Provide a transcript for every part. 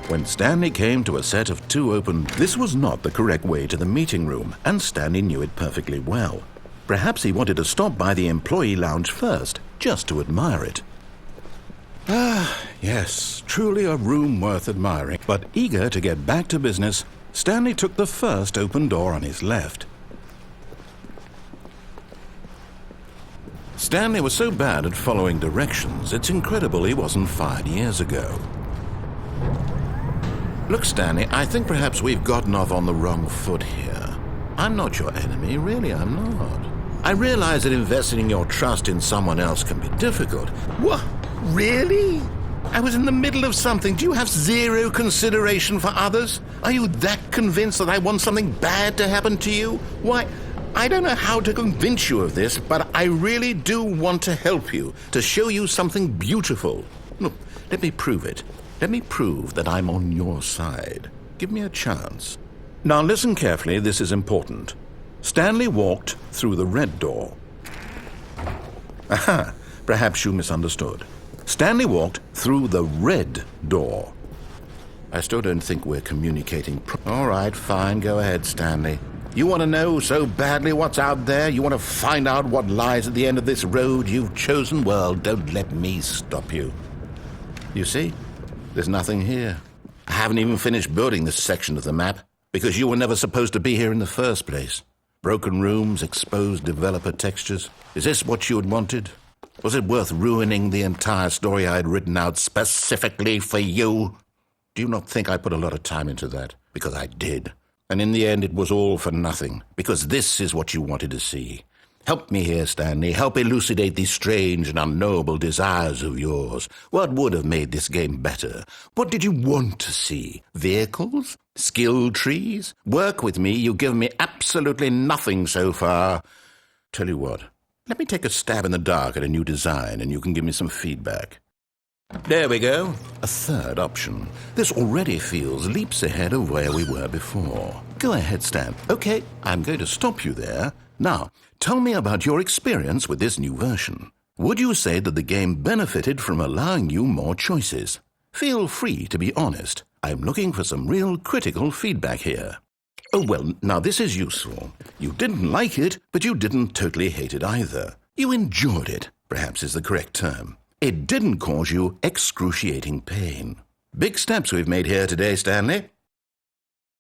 When Stanley came to a set of 2 open, this was not the correct way to the meeting room, and Stanley knew it perfectly well. Perhaps he wanted to stop by the employee lounge first, just to admire it. Ah, yes, truly a room worth admiring. But eager to get back to business, Stanley took the first open door on his left. Stanley was so bad at following directions, it's incredible he wasn't fired years ago. Look, Stanley, I think perhaps we've gotten off on the wrong foot here. I'm not your enemy, really, I'm not. I realize that investing your trust in someone else can be difficult. What? Really? I was in the middle of something. Do you have zero consideration for others? Are you that convinced that I want something bad to happen to you? Why, I don't know how to convince you of this, but I really do want to help you, to show you something beautiful. Look, let me prove it. Let me prove that I'm on your side. Give me a chance. Now listen carefully, this is important. Stanley walked through the red door. Aha, perhaps you misunderstood. Stanley walked through the red door. I still don't think we're communicating. All right, fine, go ahead, Stanley. You want to know so badly what's out there? You want to find out what lies at the end of this road you've chosen? Well, don't let me stop you. You see, there's nothing here. I haven't even finished building this section of the map because you were never supposed to be here in the first place. Broken rooms, exposed developer textures. Is this what you had wanted? Was it worth ruining the entire story I had written out specifically for you? Do you not think I put a lot of time into that? Because I did. And in the end, it was all for nothing, because this is what you wanted to see. Help me here, Stanley. Help elucidate these strange and unknowable desires of yours. What would have made this game better? What did you want to see? Vehicles? Skill trees? Work with me. You've given me absolutely nothing so far. Tell you what, let me take a stab in the dark at a new design, and you can give me some feedback. There we go. A third option. This already feels leaps ahead of where we were before. Go ahead, Stan. Okay, I'm going to stop you there. Now, tell me about your experience with this new version. Would you say that the game benefited from allowing you more choices? Feel free to be honest. I'm looking for some real critical feedback here. Oh, well, now this is useful. You didn't like it, but you didn't totally hate it either. You enjoyed it, perhaps is the correct term. It didn't cause you excruciating pain. Big steps we've made here today, Stanley.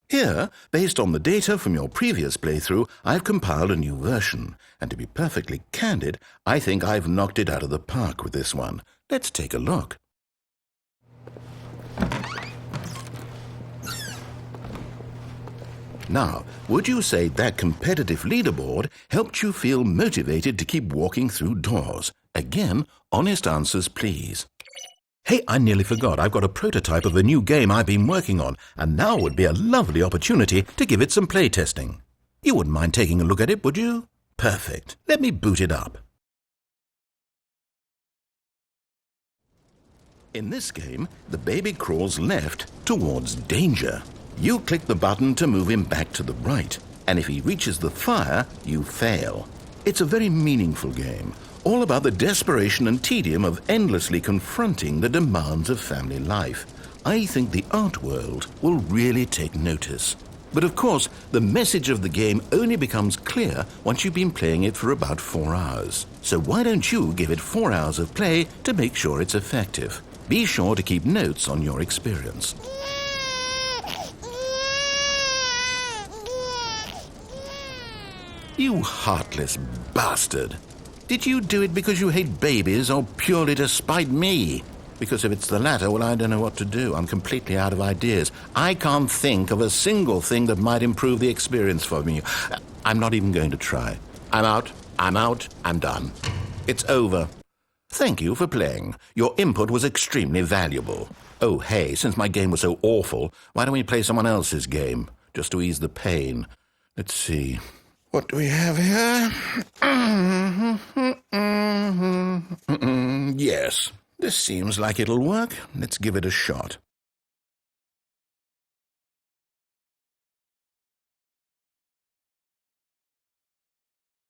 Here, based on the data from your previous playthrough, I've compiled a new version. And to be perfectly candid, I think I've knocked it out of the park with this one. Let's take a look. Now, would you say that competitive leaderboard helped you feel motivated to keep walking through doors? Again, honest answers, please. Hey, I nearly forgot. I've got a prototype of a new game I've been working on, and now would be a lovely opportunity to give it some playtesting. You wouldn't mind taking a look at it, would you? Perfect. Let me boot it up. In this game, the baby crawls left towards danger. You click the button to move him back to the right, and if he reaches the fire, you fail. It's a very meaningful game, all about the desperation and tedium of endlessly confronting the demands of family life. I think the art world will really take notice. But of course, the message of the game only becomes clear once you've been playing it for about 4 hours. So why don't you give it 4 hours of play to make sure it's effective? Be sure to keep notes on your experience. You heartless bastard. Did you do it because you hate babies or purely to spite me? Because if it's the latter, well, I don't know what to do. I'm completely out of ideas. I can't think of a single thing that might improve the experience for me. I'm not even going to try. I'm out, I'm done. It's over. Thank you for playing. Your input was extremely valuable. Oh, hey, since my game was so awful, why don't we play someone else's game, just to ease the pain? Let's see. What do we have here? Yes, this seems like it'll work. Let's give it a shot.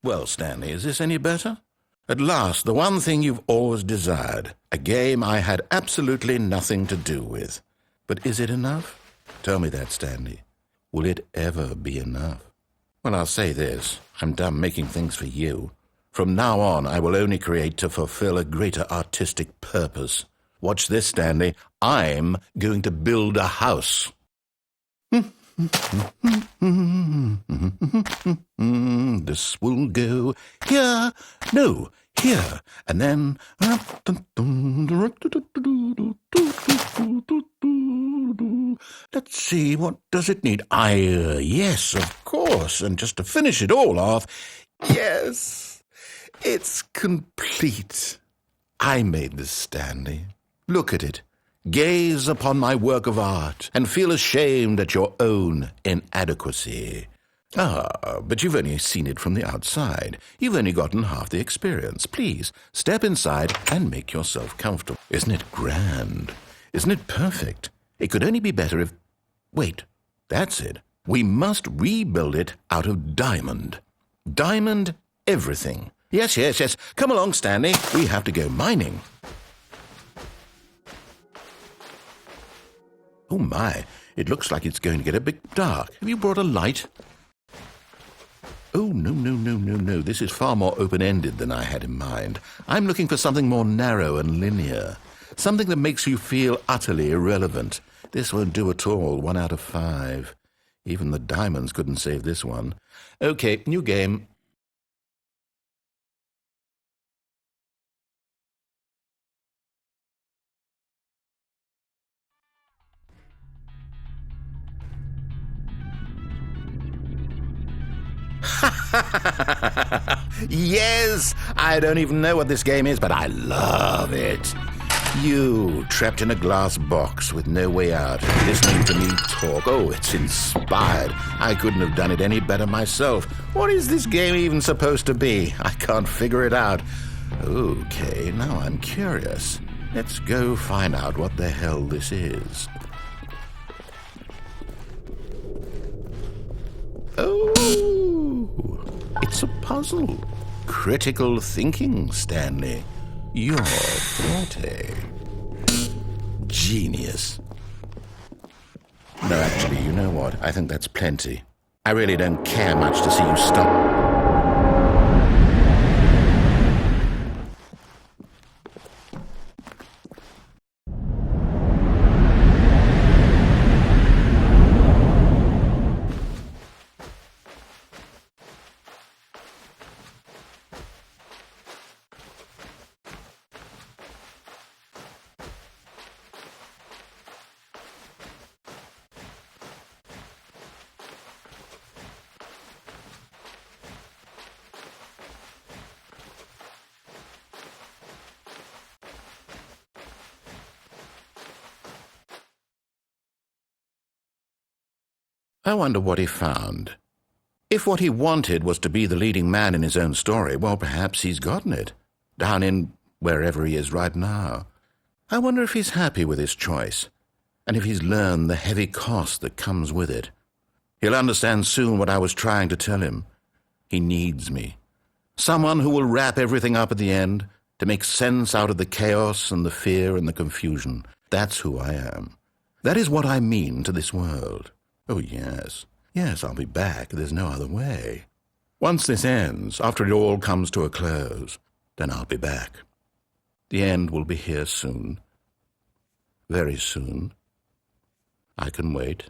Well, Stanley, is this any better? At last, the one thing you've always desired. A game I had absolutely nothing to do with. But is it enough? Tell me that, Stanley. Will it ever be enough? Well, I'll say this. I'm done making things for you. From now on, I will only create to fulfill a greater artistic purpose. Watch this, Stanley. I'm going to build a house. This will go here, no, here, and then... Let's see, what does it need? Yes, of course, and just to finish it all off, yes, it's complete. I made this, Stanley. Look at it. Gaze upon my work of art and feel ashamed at your own inadequacy. But you've only seen it from the outside. You've only gotten half the experience. Please, step inside and make yourself comfortable. Isn't it grand? Isn't it perfect? It could only be better if... Wait, that's it. We must rebuild it out of diamond. Diamond everything. Yes. Come along, Stanley. We have to go mining. Oh my, it looks like it's going to get a bit dark. Have you brought a light? Oh, no. This is far more open-ended than I had in mind. I'm looking for something more narrow and linear. Something that makes you feel utterly irrelevant. This won't do at all. 1 out of 5. Even the diamonds couldn't save this one. Okay, new game. Yes! I don't even know what this game is, but I love it. You, trapped in a glass box with no way out, listening to me talk. Oh, it's inspired. I couldn't have done it any better myself. What is this game even supposed to be? I can't figure it out. Okay, now I'm curious. Let's go find out what the hell this is. Oh, it's a puzzle. Critical thinking, Stanley. Your forte. Genius. No, actually, you know what? I think that's plenty. I really don't care much to see you stop. I wonder what he found. If what he wanted was to be the leading man in his own story, well, perhaps he's gotten it, down in wherever he is right now. I wonder if he's happy with his choice, and if he's learned the heavy cost that comes with it. He'll understand soon what I was trying to tell him. He needs me. Someone who will wrap everything up at the end, to make sense out of the chaos and the fear and the confusion. That's who I am. That is what I mean to this world. Oh, yes. Yes, I'll be back. There's no other way. Once this ends, after it all comes to a close, then I'll be back. The end will be here soon. Very soon. I can wait.